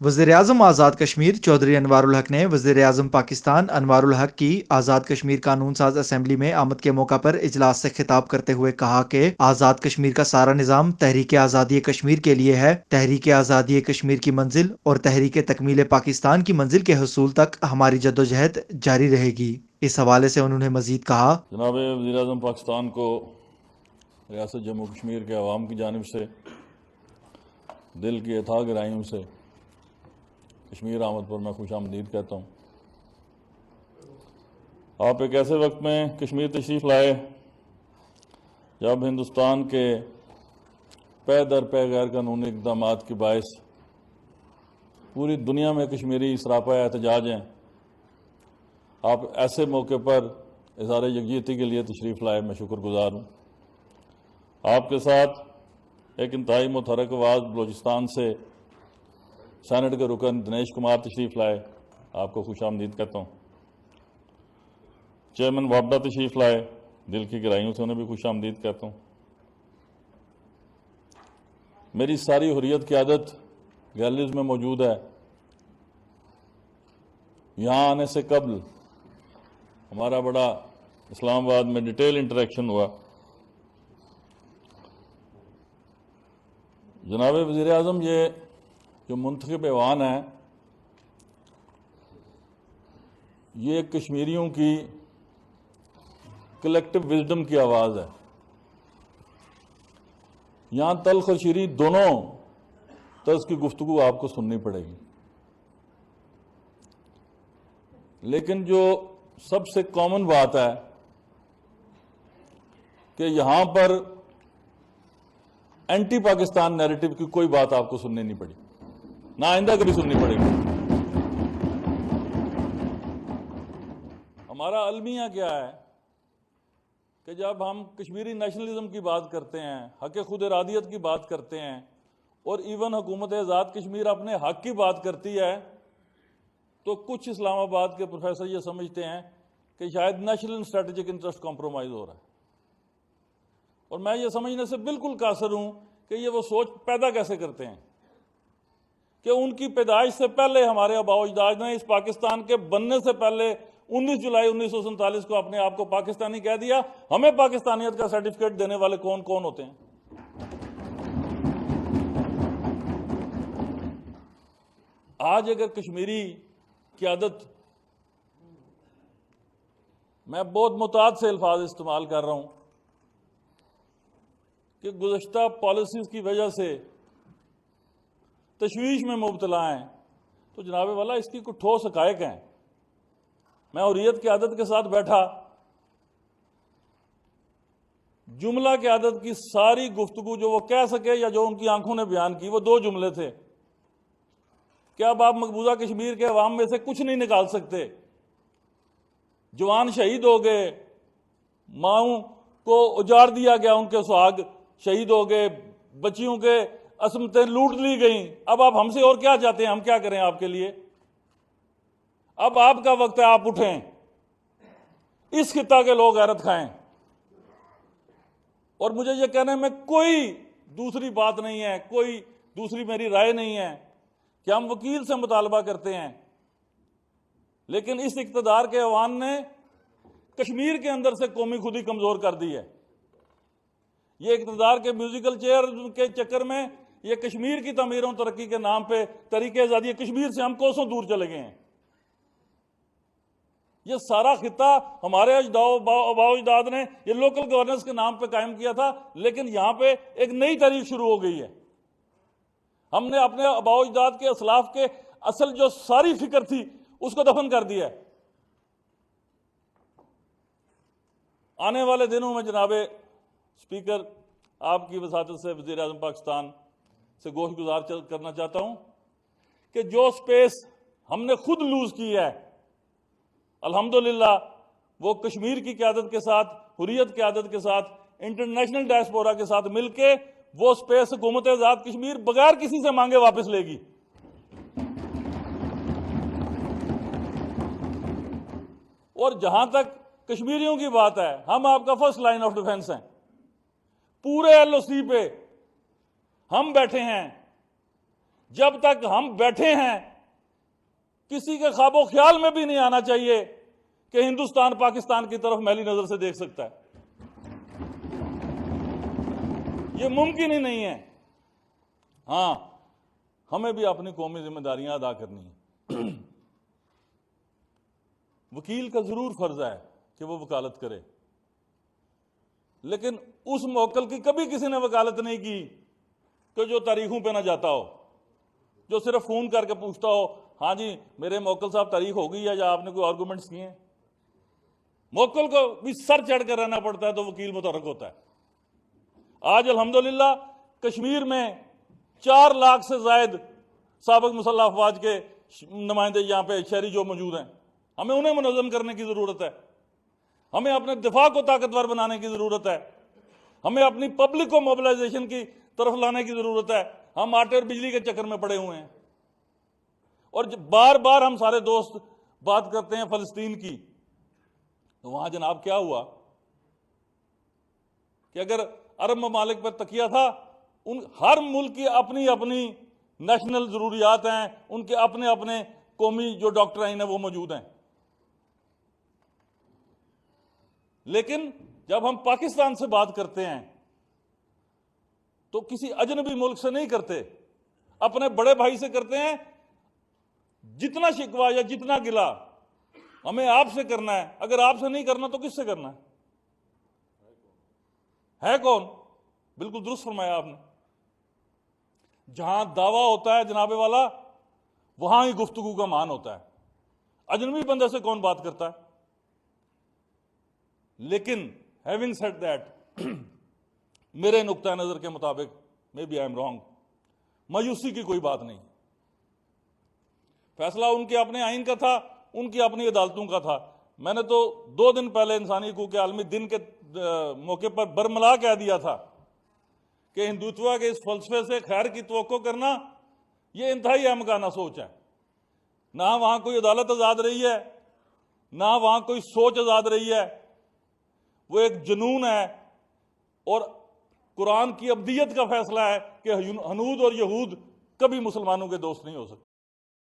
वज़ीर-ए-आज़म आज़ाद कश्मीर चौधरी अनवारुल हक ने वज़ीर-ए-आज़म पाकिस्तान अनवारुल हक की आज़ाद कश्मीर कानून साज असेंबली में आमद के मौका पर इजलास से खिताब करते हुए कहा कि आज़ाद कश्मीर का सारा निज़ाम तहरीक आज़ादी कश्मीर के लिए है। तहरीक आज़ादी कश्मीर की मंजिल और तहरीक तकमील पाकिस्तान की मंजिल के हसूल तक हमारी जद्दोजहद जारी रहेगी। इस हवाले से उन्होंने मजीद कहा, जनाब वज़ीर-ए-आज़म पाकिस्तान को रियासत जम्मू कश्मीर के अवाम की जानिब से दिल की अथाह गहराइयों से कश्मीर आमद पर मैं खुश आमदीद कहता हूँ। आप एक ऐसे वक्त में कश्मीर तशरीफ़ लाए जब हिंदुस्तान के पे दर पे गैर कानूनी इक़दाम के बायस पूरी दुनिया में कश्मीरी सरापा एहतजाज हैं। आप ऐसे मौके पर इज़हार यकजहती के लिए तशरीफ़ लाए, मैं शुक्रगुजार हूँ। आपके साथ एक इंतहाई मुतहरक आवाज़ बलूचिस्तान से सेनेट के रुकन दिनेश कुमार तशरीफ़ लाए, आपको खुश आमदीद कहता हूँ। चेयरमैन वापडा तशरीफ़ लाए, दिल की गहराइयों से उन्हें भी खुश आमदीद कहता हूँ। मेरी सारी हुर्रियत की आदत गैलरीज में मौजूद है। यहाँ आने से कबल हमारा बड़ा इस्लामाबाद में डिटेल इंटरेक्शन हुआ। जनाब वज़ीर-ए-आज़म, ये जो मुंतखब ऐवान है, ये कश्मीरियों की कलेक्टिव विजडम की आवाज़ है। यहाँ तल्ख और शीरी दोनों तर्ज की गुफ्तगू आपको सुननी पड़ेगी, लेकिन जो सबसे कॉमन बात है कि यहाँ पर एंटी पाकिस्तान नैरेटिव की कोई बात आपको सुननी नहीं पड़ी, ना आइंदा कभी सुननी पड़ेगी। हमारा अलमिया क्या है कि जब हम कश्मीरी नेशनलिज्म की बात करते हैं, हक खुद इरादियत की बात करते हैं और इवन हुकूमत आज़ाद कश्मीर अपने हक की बात करती है, तो कुछ इस्लामाबाद के प्रोफेसर ये समझते हैं कि शायद नेशनल स्ट्रेटेजिक इंटरेस्ट कॉम्प्रोमाइज हो रहा है। और मैं ये समझने से बिल्कुल कासिर हूं कि ये वो सोच पैदा कैसे करते हैं कि उनकी पैदाइश से पहले हमारे आबाओ अजदाद ने इस पाकिस्तान के बनने से पहले 19 जुलाई 1947 को अपने आप को पाकिस्तानी कह दिया। हमें पाकिस्तानियत का सर्टिफिकेट देने वाले कौन कौन होते हैं? आज अगर कश्मीरी क़यादत, मैं बहुत मुताद से अल्फाज इस्तेमाल कर रहा हूं कि गुज़श्ता पॉलिसीज़ की वजह से तशवीश में मुब्तला हैं, तो जनाब वाला इसकी कुछ ठोस हक़ाइक़ हैं। मैं हुर्रियत क़यादत के साथ बैठा, जुमला क़यादत की सारी गुफ्तगू जो वो कह सके या जो उनकी आंखों ने बयान की, वो 2 जुमले थे कि अब आप मकबूजा कश्मीर के अवाम में से कुछ नहीं निकाल सकते। जवान शहीद हो गए, माओं को उजाड़ दिया गया, उनके सुहाग शहीद हो गए, बच्चियों के असमतें लूट ली गई। अब आप हमसे और क्या चाहते हैं? हम क्या करें आपके लिए? अब आपका वक्त है, आप उठें, इस खिता के लोग गैरत खाएं। और मुझे यह कहने में कोई दूसरी बात नहीं है, कोई दूसरी मेरी राय नहीं है कि हम वकील से मुतालबा करते हैं, लेकिन इस इक़्तिदार के अवान ने कश्मीर के अंदर से कौमी खुदी कमजोर कर दी है। ये इक़्तिदार के म्यूजिकल चेयर के चक्कर में ये कश्मीर की तमीर और तरक्की के नाम पे तरीके आज़ादी कश्मीर से हम कोसों दूर चले गए हैं। ये सारा खिता हमारे अजदाद ने ये लोकल गवर्नेंस के नाम पे कायम किया था, लेकिन यहां पे एक नई तारीख शुरू हो गई है। हमने अपने आबाओ अजदाद के असलाफ के असल जो सारी फिक्र थी उसको दफन कर दिया है। आने वाले दिनों में जनाबे स्पीकर, आपकी वसातत से वज़ीर-ए-आज़म पाकिस्तान से गोश गुजार करना चाहता हूं कि जो स्पेस हमने खुद लूज की है, अल्हम्दुलिल्लाह वो कश्मीर की क़यादत के साथ, हुर्रियत क़यादत के साथ, इंटरनेशनल डायस्पोरा के साथ मिलके वो स्पेस हुकूमत आज़ाद कश्मीर बगैर किसी से मांगे वापस लेगी। और जहां तक कश्मीरियों की बात है, हम आपका फर्स्ट लाइन ऑफ डिफेंस हैं। पूरे LOC पे हम बैठे हैं जब तक हम बैठे हैं किसी के ख्वाबो ख्याल में भी नहीं आना चाहिए कि हिंदुस्तान पाकिस्तान की तरफ मैली नजर से देख सकता है। ये मुमकिन ही नहीं है। हां, हमें भी अपनी कौमी जिम्मेदारियां अदा करनी है। वकील का जरूर फर्ज है कि वो वकालत करे, लेकिन उस मौक्कल की कभी किसी ने वकालत नहीं की कि जो तारीखों पे ना जाता हो, जो सिर्फ फोन करके पूछता हो, हाँ जी मेरे मौक्कल साहब तारीख हो गई है या आपने कोई आर्गूमेंट्स किए हैं। मौक्कल को भी सर चढ़ कर रहना पड़ता है तो वकील मुतहर्रिक होता है। आज अल्हम्दुलिल्लाह कश्मीर में 4 लाख से जायद साबिक मुसल्लह अफवाज के नुमाइंदे यहाँ पे शहरी जो मौजूद हैं, हमें उन्हें मुनज़्ज़म करने की ज़रूरत है। हमें अपने दिफा को ताकतवर बनाने की ज़रूरत है। हमें अपनी पब्लिक को मोबिलाइजेशन की तरफ लाने की ज़रूरत है। हम आटे और बिजली के चक्कर में पड़े हुए हैं। और बार बार हम सारे दोस्त बात करते हैं फ़लस्तीन की, तो वहां जनाब क्या हुआ कि अगर अरब ममालिक पर तकिया था, उन हर मुल्क की अपनी अपनी नेशनल ज़रूरियात हैं, उनके अपने अपने कौमी जो डॉक्ट्राइन है वो मौजूद हैं। लेकिन जब हम पाकिस्तान से बात करते हैं तो किसी अजनबी मुल्क से नहीं करते, अपने बड़े भाई से करते हैं। जितना शिकवा या जितना गिला हमें आपसे करना है, अगर आपसे नहीं करना तो किससे करना है कौन? बिल्कुल दुरुस्त फरमाया आपने। जहां दावा होता है जनाबे वाला, वहां ही गुफ्तगू का मान होता है। अजनबी बंदे से कौन बात करता है? लेकिन हैविंग सेड दैट, मेरे नुक्ता नजर के मुताबिक, maybe I am wrong, मायूसी की कोई बात नहीं। फैसला उनके अपने आइन का था, उनकी अपनी अदालतों का था। मैंने तो 2 दिन पहले इंसानी हकूक़ के आलमी दिन के मौके पर बरमला कह दिया था कि हिंदुत्व के इस फलसफे से खैर की तवक्को करना यह इंतहाई अहमकाना सोच है। ना वहां कोई अदालत आज़ाद रही है, ना वहां कोई सोच आज़ाद रही है। वो एक जुनून है। और कुरान की अब्दियत का फैसला है कि हनूद और यहूद कभी मुसलमानों के दोस्त नहीं हो सकते।